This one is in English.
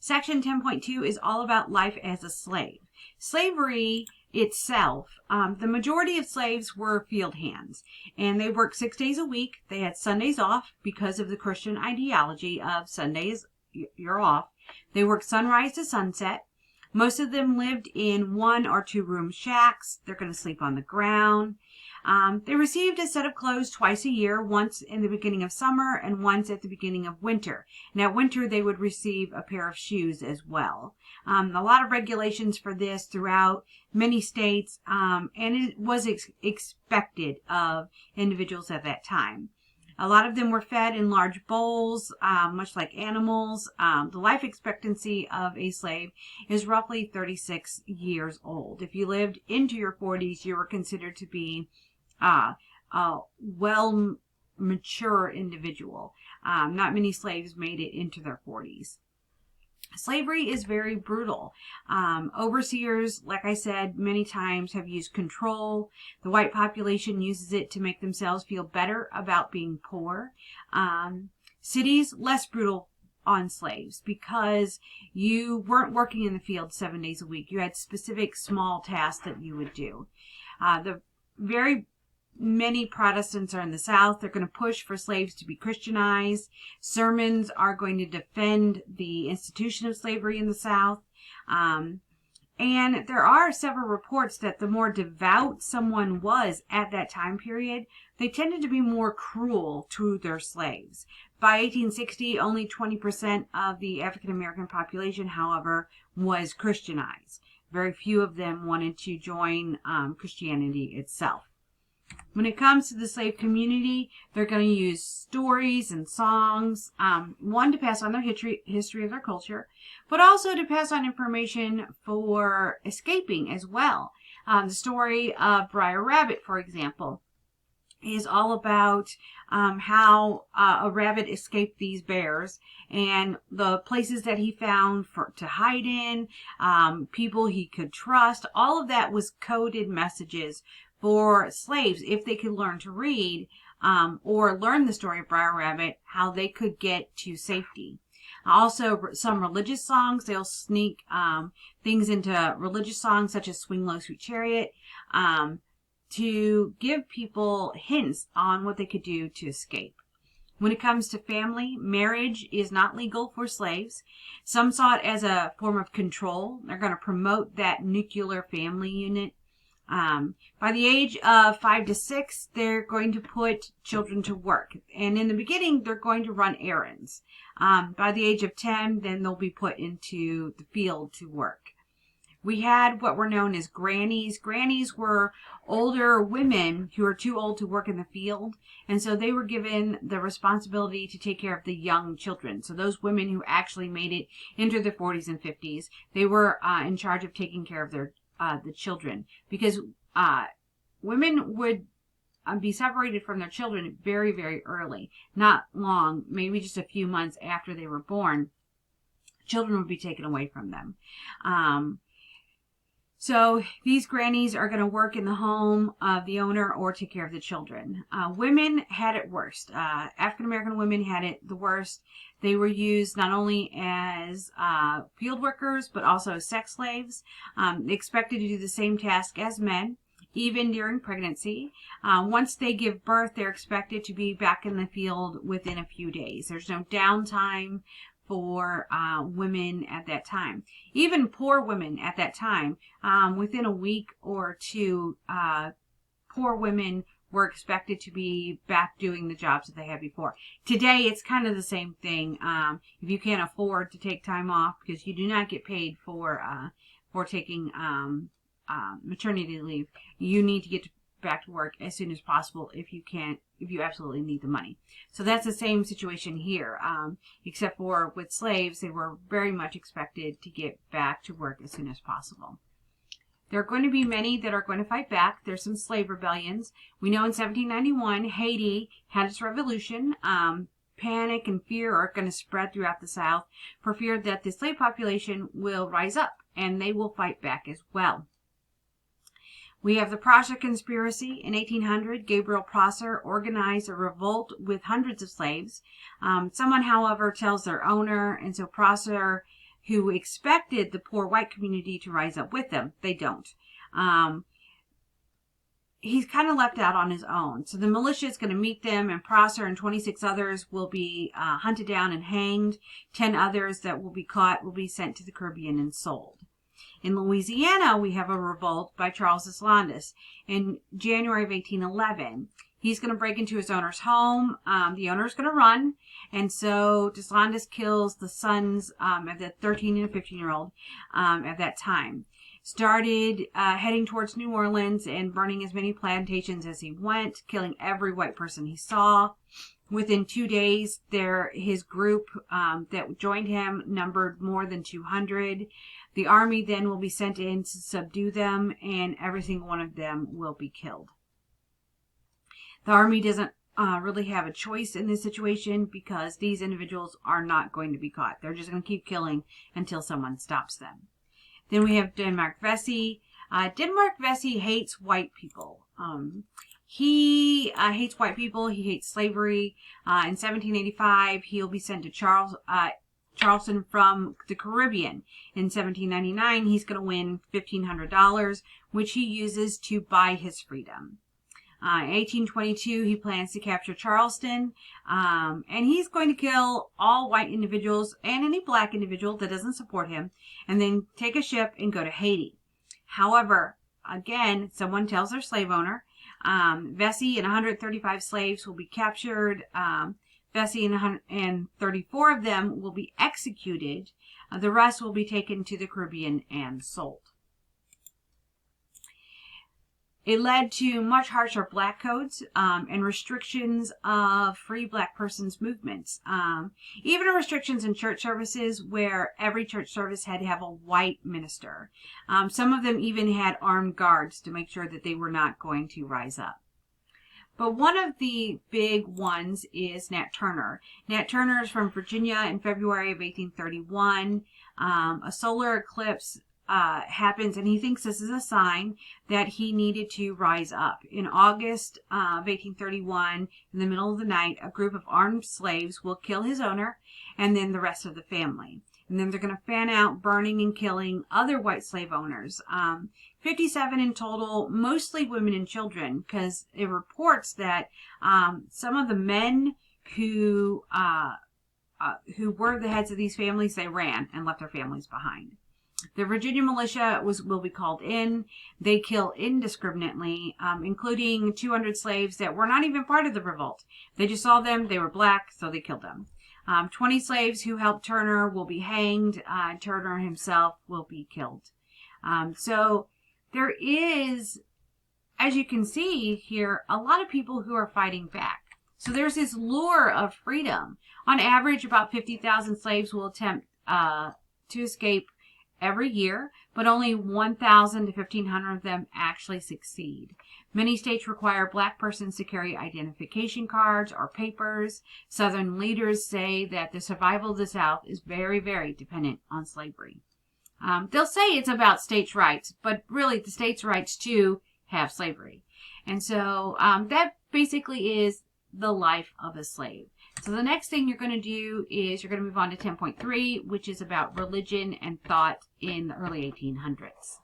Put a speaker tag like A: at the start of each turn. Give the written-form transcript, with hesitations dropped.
A: Section 10.2 is all about life as a slave. Slavery itself, the majority of slaves were field hands, and they worked 6 days a week. They had Sundays off because of the Christian ideology of Sundays, you're off. They worked sunrise to sunset. Most of them lived in 1 or 2 room shacks. They're going to sleep on the ground. They received a set of clothes twice a year, once in the beginning of summer and once at the beginning of winter. Now, winter, they would receive a pair of shoes as well. A lot of regulations for this throughout many states, and it was expected of individuals at that time. A lot of them were fed in large bowls, much like animals. The life expectancy of a slave is roughly 36 years old. If you lived into your 40s, you were considered to be a well mature individual. Not many slaves made it into their 40s. Slavery is very brutal. Overseers, like I said, many times have used control. The white population uses it to make themselves feel better about being poor. Cities, less brutal on slaves because you weren't working in the field 7 days a week. You had specific small tasks that you would do. Many Protestants are in the South. They're going to push for slaves to be Christianized. Sermons are going to defend the institution of slavery in the South. And there are several reports that the more devout someone was at that time period, they tended to be more cruel to their slaves. By 1860, only 20% of the African American population, however, was Christianized. Very few of them wanted to join Christianity itself. When it comes to the slave community, they're going to use stories and songs, one, to pass on their history of their culture, but also to pass on information for escaping as well. The story of Brer Rabbit, for example, is all about how a rabbit escaped these bears and the places that he found to hide in, people he could trust. All of that was coded messages for slaves, if they could learn to read or learn the story of Brer Rabbit, how they could get to safety. Also, some religious songs, they'll sneak things into religious songs such as Swing Low, Sweet Chariot, to give people hints on what they could do to escape. When it comes to family, marriage is not legal for slaves. Some saw it as a form of control. They're going to promote that nuclear family unit. By the age of 5 to 6, they're going to put children to work. And in the beginning, they're going to run errands. By the age of 10, then they'll be put into the field to work. We had what were known as grannies. Grannies were older women who were too old to work in the field. And so they were given the responsibility to take care of the young children. So those women who actually made it into their 40s and 50s, they were in charge of taking care of the children, because women would be separated from their children very, very early. Not long, maybe just a few months after they were born, children would be taken away from them. So these grannies are going to work in the home of the owner or take care of the children. Women had it worst. African American women had it the worst. They were used not only as field workers, but also as sex slaves. Expected to do the same task as men, even during pregnancy. Once they give birth, they're expected to be back in the field within a few days. There's no downtime for women at that time. Even poor women at that time, within a week or two, poor women were expected to be back doing the jobs that they had before. Today, it's kind of the same thing. If you can't afford to take time off, because you do not get paid for taking maternity leave, you need to get back to work as soon as possible if you absolutely need the money. So that's the same situation here, except for with slaves, they were very much expected to get back to work as soon as possible. There are going to be many that are going to fight back. There's some slave rebellions. We know in 1791, Haiti had its revolution. Panic and fear are going to spread throughout the South for fear that the slave population will rise up, and they will fight back as well. We have the Prosser Conspiracy. In 1800, Gabriel Prosser organized a revolt with hundreds of slaves. Someone, however, tells their owner, and so Prosser who expected the poor white community to rise up with them. They don't. He's kind of left out on his own. So the militia is going to meet them, and Prosser and 26 others will be hunted down and hanged. 10 others that will be caught will be sent to the Caribbean and sold. In Louisiana, we have a revolt by Charles Deslandes in January of 1811. He's going to break into his owner's home. The owner's going to run. And so Deslandes kills the sons of the 13 and 15-year-old at that time. Started heading towards New Orleans and burning as many plantations as he went, killing every white person he saw. Within 2 days, his group that joined him numbered more than 200. The army then will be sent in to subdue them, and every single one of them will be killed. The army doesn't really have a choice in this situation because these individuals are not going to be caught. They're just going to keep killing until someone stops them. Then we have Denmark Vesey. Denmark Vesey hates white people. He hates white people. He hates slavery. In 1785, he'll be sent to Charleston from the Caribbean. In 1799, he's going to win $1,500, which he uses to buy his freedom. In 1822, he plans to capture Charleston, and he's going to kill all white individuals and any black individual that doesn't support him, and then take a ship and go to Haiti. However, again, someone tells their slave owner, Vesey and 135 slaves will be captured. Vesey and 34 of them will be executed. The rest will be taken to the Caribbean and sold. It led to much harsher black codes and restrictions of free black persons movements. Even restrictions in church services where every church service had to have a white minister. Some of them even had armed guards to make sure that they were not going to rise up. But one of the big ones is Nat Turner. Nat Turner is from Virginia in February of 1831. A solar eclipse happens, and he thinks this is a sign that he needed to rise up. In August of 1831, in the middle of the night, a group of armed slaves will kill his owner and then the rest of the family. And then they're going to fan out, burning and killing other white slave owners. 57 in total, mostly women and children, because it reports that some of the men who were the heads of these families, they ran and left their families behind. The Virginia militia will be called in. They kill indiscriminately, including 200 slaves that were not even part of the revolt. They just saw them. They were black, so they killed them. 20 slaves who helped Turner will be hanged. Turner himself will be killed. So there is, as you can see here, a lot of people who are fighting back. So there's this lure of freedom. On average, about 50,000 slaves will attempt to escape every year, but only 1,000 to 1,500 of them actually succeed. Many states require black persons to carry identification cards or papers. Southern leaders say that the survival of the South is very, very dependent on slavery. They'll say it's about states' rights, but really the states' rights too have slavery. And so that basically is the life of a slave. So the next thing you're going to do is you're going to move on to 10.3, which is about religion and thought in the early 1800s.